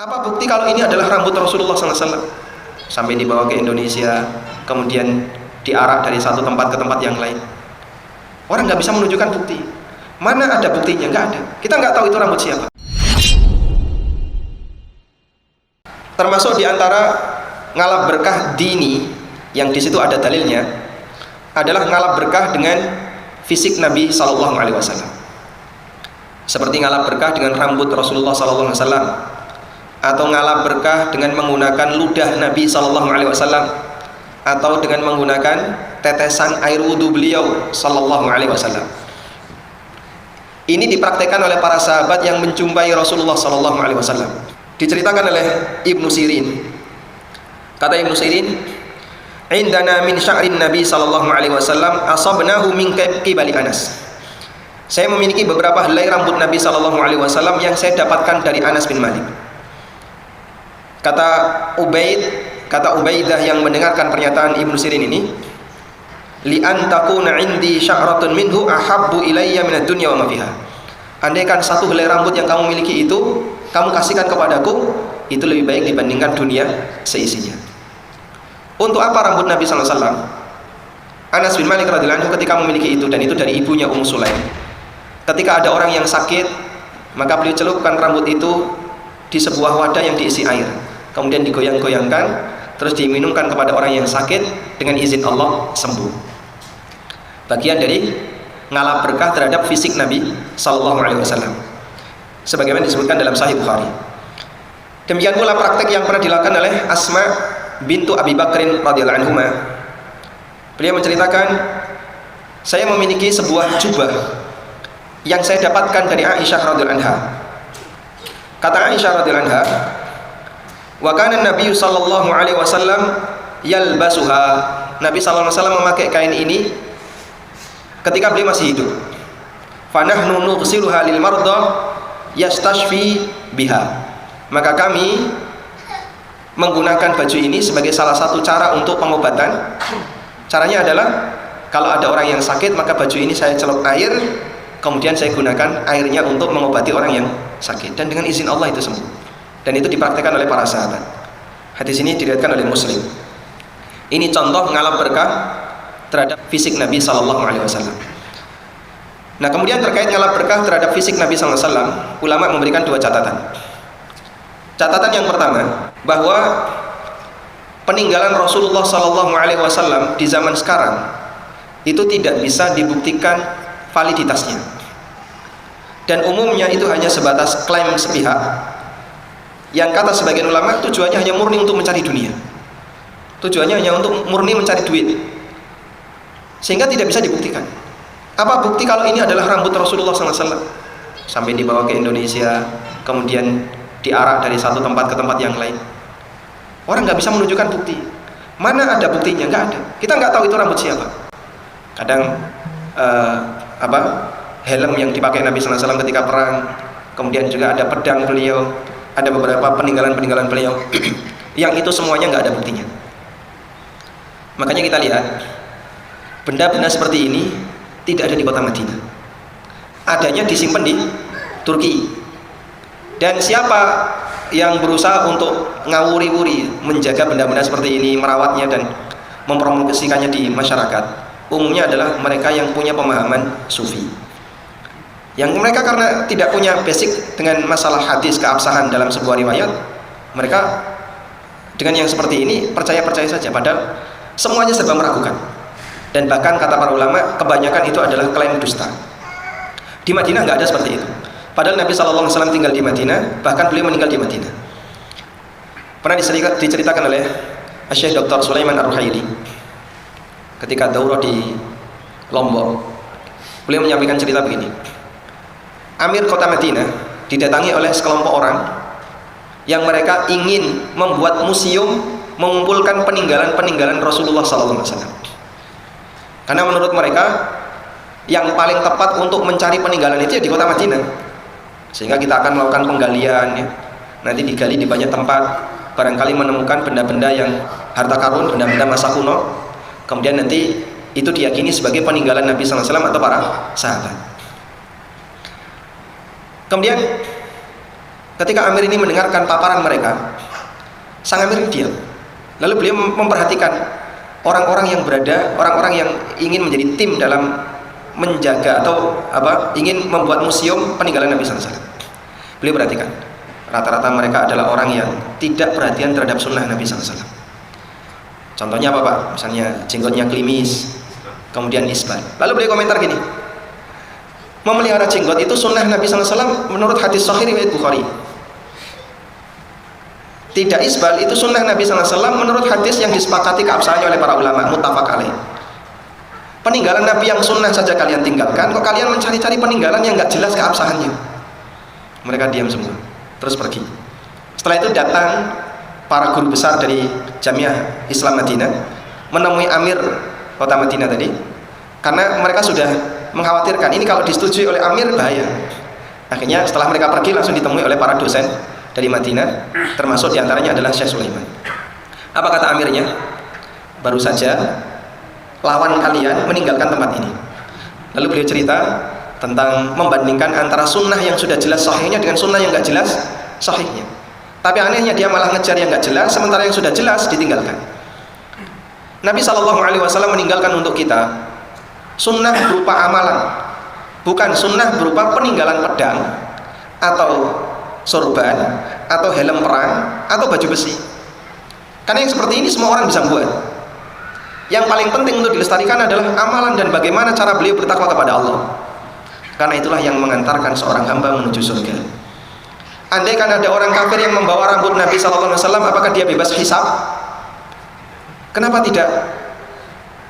Apa bukti kalau ini adalah rambut Rasulullah SAW? Sampai dibawa ke Indonesia, kemudian diarak dari satu tempat ke tempat yang lain. Orang nggak bisa menunjukkan bukti. Mana ada buktinya? Nggak ada. Kita nggak tahu itu rambut siapa. Termasuk diantara ngalap berkah dini yang di situ ada dalilnya adalah ngalap berkah dengan fisik Nabi Sallallahu Alaihi Wasallam. Seperti ngalap berkah dengan rambut Rasulullah Sallallahu Alaihi Wasallam, atau ngalap berkah dengan menggunakan ludah Nabi Sallallahu Alaihi Wasallam, atau dengan menggunakan tetesan air wudhu beliau Sallallahu Alaihi Wasallam. Ini dipraktekkan oleh para sahabat yang menjumpai Rasulullah Sallallahu Alaihi Wasallam. Diceritakan oleh Ibnu Sirin. Kata Ibnu Sirin, "Indana min sya'rin Nabi Sallallahu Alaihi Wasallam asabnahu min qibali Anas." Saya memiliki beberapa helai rambut Nabi Sallallahu Alaihi Wasallam yang saya dapatkan dari Anas bin Malik. Kata Ubaidah yang mendengarkan pernyataan Ibnu Sirin ini, li an takuna indi sya'ratun minhu ahabbu ilayya minad dunya wa ma fiha. Andaikan satu helai rambut yang kamu miliki itu kamu kasihkan kepadaku, itu lebih baik dibandingkan dunia seisinya. Untuk apa rambut Nabi sallallahu alaihi wasallam? Anas bin Malik radhiyallahu anhu ketika memiliki itu, dan itu dari ibunya Ummu Sulaim. Ketika ada orang yang sakit, maka beliau celupkan rambut itu di sebuah wadah yang diisi air, kemudian digoyang-goyangkan, terus diminumkan kepada orang yang sakit, dengan izin Allah sembuh. Bagian dari ngalap berkah terhadap fisik Nabi Sallallahu Alaihi Wasallam, sebagaimana disebutkan dalam Sahih Bukhari. Demikian pula praktek yang pernah dilakukan oleh Asma bintu Abi Bakrin radhiyallahu anhuma. Beliau menceritakan, saya memiliki sebuah jubah yang saya dapatkan dari Aisyah radhiyallahu anha. Kata Aisyah radhiyallahu anha, wa kana Nabi sallallahu alaihi wasallam yalbasuha. Nabi sallallahu alaihi wasallam memakai kain ini ketika beliau masih hidup. Fa nahnu nughsiluha lil marda yastashfi biha. Maka kami menggunakan baju ini sebagai salah satu cara untuk pengobatan. Caranya adalah kalau ada orang yang sakit, maka baju ini saya celup air, kemudian saya gunakan airnya untuk mengobati orang yang sakit, dan dengan izin Allah itu sembuh. Dan itu dipraktikkan oleh para sahabat. Hadis ini diriwayatkan oleh Muslim. Ini contoh ngalap berkah terhadap fisik Nabi Sallallahu Alaihi Wasallam. Nah, kemudian terkait ngalap berkah terhadap fisik Nabi Sallallahu Alaihi Wasallam, ulama memberikan dua catatan. Catatan yang pertama, bahwa peninggalan Rasulullah Sallallahu Alaihi Wasallam di zaman sekarang itu tidak bisa dibuktikan validitasnya, dan umumnya itu hanya sebatas klaim sepihak, yang kata sebagian ulama tujuannya hanya murni untuk mencari dunia, tujuannya hanya untuk murni mencari duit, sehingga tidak bisa dibuktikan. Apa bukti kalau ini adalah rambut Rasulullah SAW sampai dibawa ke Indonesia, kemudian diarak dari satu tempat ke tempat yang lain? Orang nggak bisa menunjukkan bukti. Mana ada buktinya? Nggak ada. Kita nggak tahu itu rambut siapa. Kadang helm yang dipakai Nabi SAW ketika perang, kemudian juga ada pedang beliau, ada beberapa peninggalan beliau yang itu semuanya nggak ada buktinya. Makanya kita lihat benda-benda seperti ini tidak ada di kota Madinah, adanya disimpan di Turki. Dan siapa yang berusaha untuk ngawuri-wuri menjaga benda-benda seperti ini, merawatnya dan mempromosikannya di masyarakat, umumnya adalah mereka yang punya pemahaman sufi, yang mereka karena tidak punya basic dengan masalah hadis, keabsahan dalam sebuah riwayat, mereka dengan yang seperti ini percaya-percaya saja, padahal semuanya serba meragukan. Dan bahkan kata para ulama, kebanyakan itu adalah klaim dusta. Di Madinah nggak ada seperti itu, padahal Nabi SAW tinggal di Madinah, bahkan beliau meninggal di Madinah. Pernah diceritakan oleh Syekh Dr. Sulaiman Ar-Ruhaili ketika daurah di Lombok. Beliau menyampaikan cerita begini, Amir kota Madinah didatangi oleh sekelompok orang yang mereka ingin membuat museum mengumpulkan peninggalan Rasulullah SAW. Karena menurut mereka yang paling tepat untuk mencari peninggalan itu ya di kota Madinah. Sehingga kita akan melakukan penggalian ya. Nanti digali di banyak tempat, barangkali menemukan benda-benda yang harta karun, benda-benda masa kuno. Kemudian nanti itu diyakini sebagai peninggalan Nabi SAW atau para sahabat. Kemudian Ketika Amir ini mendengarkan paparan mereka, sang Amir diam. Lalu beliau memperhatikan orang-orang yang berada, orang-orang yang ingin menjadi tim dalam menjaga atau ingin membuat museum peninggalan Nabi sallallahu alaihi wasallam. Beliau perhatikan, rata-rata mereka adalah orang yang tidak perhatian terhadap sunnah Nabi sallallahu alaihi wasallam. Contohnya apa Pak? Misalnya jenggotnya klimis, kemudian isbal. Lalu beliau komentar gini, memelihara jenggot itu sunnah Nabi sallallahu alaihi wasallam menurut hadis sahih riwayat Bukhari. Tidak isbal itu sunnah Nabi sallallahu alaihi wasallam menurut hadis yang disepakati keabsahannya oleh para ulama, muttafaq alaih. Peninggalan Nabi yang sunnah saja kalian tinggalkan, kok kalian mencari-cari peninggalan yang nggak jelas keabsahannya? Mereka diam semua, terus pergi. Setelah itu datang para guru besar dari Jamiah Islam Madinah menemui Amir kota Madinah tadi, karena mereka sudah mengkhawatirkan ini kalau disetujui oleh Amir bahaya. Akhirnya setelah mereka pergi langsung ditemui oleh para dosen dari Madinah, termasuk diantaranya adalah Syekh Sulaiman. Apa kata Amirnya? Baru saja lawan kalian meninggalkan tempat ini. Lalu beliau cerita tentang membandingkan antara sunnah yang sudah jelas sahihnya dengan sunnah yang nggak jelas sahihnya. Tapi anehnya dia malah ngejar yang nggak jelas, sementara yang sudah jelas ditinggalkan. Nabi SAW meninggalkan untuk kita sunnah berupa amalan, bukan sunnah berupa peninggalan pedang atau sorban atau helm perang atau baju besi. Karena yang seperti ini semua orang bisa buat. Yang paling penting untuk dilestarikan adalah amalan dan bagaimana cara beliau bertakwa kepada Allah. Karena itulah yang mengantarkan seorang hamba menuju surga. Andai kan ada orang kafir yang membawa rambut Nabi SAW, apakah dia bebas hisab? Kenapa tidak?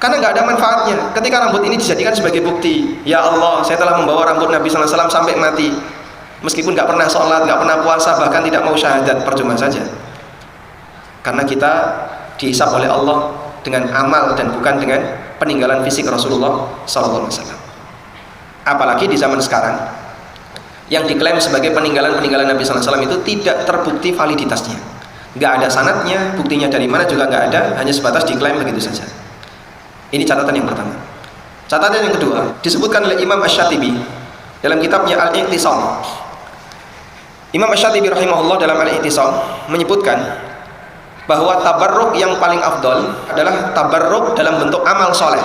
Karena nggak ada manfaatnya. Ketika rambut ini dijadikan sebagai bukti, ya Allah, saya telah membawa rambut Nabi SAW sampai mati, meskipun nggak pernah sholat, nggak pernah puasa, bahkan tidak mau syahadat, percuma saja. Karena kita dihisab oleh Allah dengan amal dan bukan dengan peninggalan fisik Rasulullah SAW. Apalagi di zaman sekarang yang diklaim sebagai peninggalan Nabi SAW itu tidak terbukti validitasnya, nggak ada sanadnya, buktinya dari mana juga nggak ada, hanya sebatas diklaim begitu saja. Ini catatan yang pertama. Catatan yang kedua disebutkan oleh Imam Asy-Syatibi dalam kitabnya Al-Iqtisam. Imam Asy-Syatibi rahimahullah dalam Al-Iqtisam menyebutkan bahwa tabarruk yang paling afdol adalah tabarruk dalam bentuk amal soleh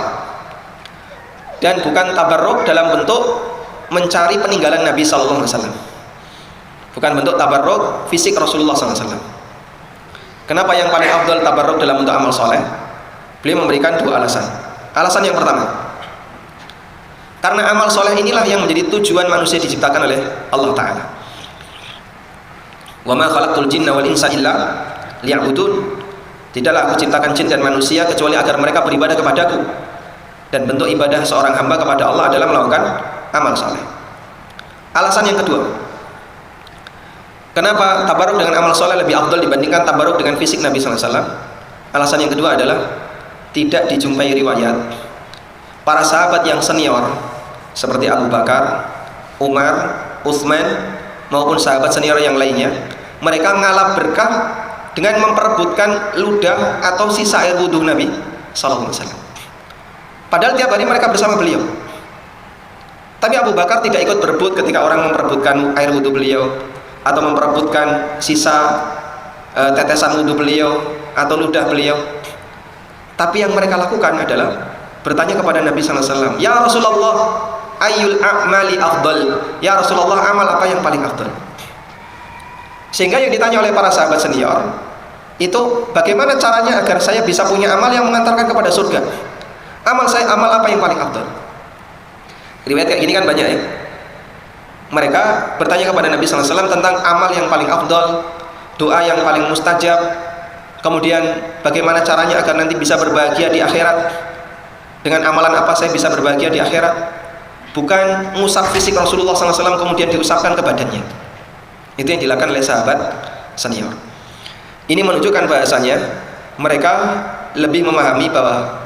dan bukan tabarruk dalam bentuk mencari peninggalan Nabi SAW. Bukan bentuk tabarruk fisik Rasulullah SAW. Kenapa yang paling afdol tabarruk dalam bentuk amal soleh? Beliau memberikan dua alasan. Alasan yang pertama, karena amal soleh inilah yang menjadi tujuan manusia diciptakan oleh Allah Ta'ala. Wa ma khalaqtul jinna wal insa illa liya'budun. Tidaklah aku ciptakan jin dan manusia kecuali agar mereka beribadah kepadaku. Dan bentuk ibadah seorang hamba kepada Allah adalah melakukan amal saleh. Alasan yang kedua, kenapa tabaruk dengan amal saleh lebih afdal dibandingkan tabaruk dengan fisik Nabi SAW? Alasan yang kedua adalah tidak dijumpai riwayat para sahabat yang senior seperti Abu Bakar, Umar, Utsman maupun sahabat senior yang lainnya, mereka ngalap berkah dengan memperebutkan ludah atau sisa air wudhu Nabi SAW. Padahal tiap hari mereka bersama beliau. Tapi Abu Bakar tidak ikut berebut ketika orang memperebutkan air wudhu beliau atau memperebutkan sisa tetesan wudhu beliau atau ludah beliau. Tapi yang mereka lakukan adalah bertanya kepada Nabi SAW, ya Rasulullah, ayyul a'mali afdal? Ya Rasulullah, amal apa yang paling afdal? Sehingga yang ditanya oleh para sahabat senior itu, bagaimana caranya agar saya bisa punya amal yang mengantarkan kepada surga? Amal apa yang paling afdal? Riwayat kayak gini kan banyak ya. Mereka bertanya kepada Nabi SAW tentang amal yang paling afdal, doa yang paling mustajab, kemudian bagaimana caranya agar nanti bisa berbahagia di akhirat. Dengan amalan apa saya bisa berbahagia di akhirat? Bukan ngusap fisik Rasulullah SAW kemudian diusapkan ke badannya. Itu yang dilakukan oleh sahabat senior. Ini menunjukkan bahasanya mereka lebih memahami bahwa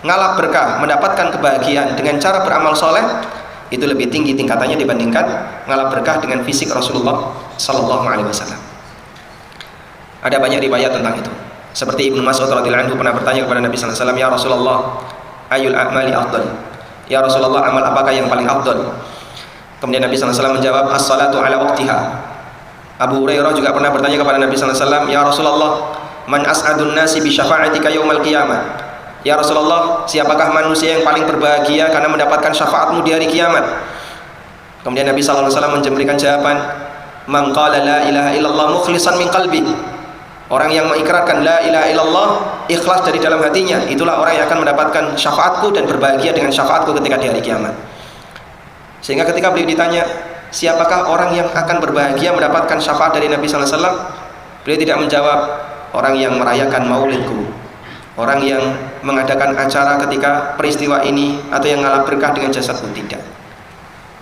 ngalap berkah, mendapatkan kebahagiaan dengan cara beramal soleh itu lebih tinggi tingkatannya dibandingkan ngalap berkah dengan fisik Rasulullah Sallallahu Alaihi Wasallam. Ada banyak riwayat tentang itu. Seperti Ibnu Mas'ud radhiyallahu anhu pernah bertanya kepada Nabi Sallallahu Alaihi Wasallam, ya Rasulullah, ayul a'mali afdal? Ya Rasulullah, amal apakah yang paling afdal? Kemudian Nabi Sallallahu Alaihi Wasallam menjawab, as-salatu ala waqtiha. Abu Hurairah juga pernah bertanya kepada Nabi sallallahu alaihi wasallam, "Ya Rasulullah, man as'adun nasi bi syafa'atika yaumal qiyamah?" Ya Rasulullah, siapakah manusia yang paling berbahagia karena mendapatkan syafaatmu di hari kiamat? Kemudian Nabi sallallahu alaihi wasallam memberikan jawaban, "Man qala la ilaha illallah mukhlishan min qalbi." Orang yang mengikrarkan la ilaha illallah ikhlas dari dalam hatinya, itulah orang yang akan mendapatkan syafaatku dan berbahagia dengan syafaatku ketika di hari kiamat. Sehingga ketika beliau ditanya, siapakah orang yang akan berbahagia mendapatkan syafaat dari Nabi sallallahu alaihi wasallam? Beliau tidak menjawab, orang yang merayakan maulidku, orang yang mengadakan acara ketika peristiwa ini, atau yang ngalap berkah dengan jasadku, tidak.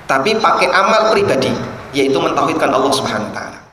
Tapi pakai amal pribadi, yaitu mentauhidkan Allah Subhanahu wa taala.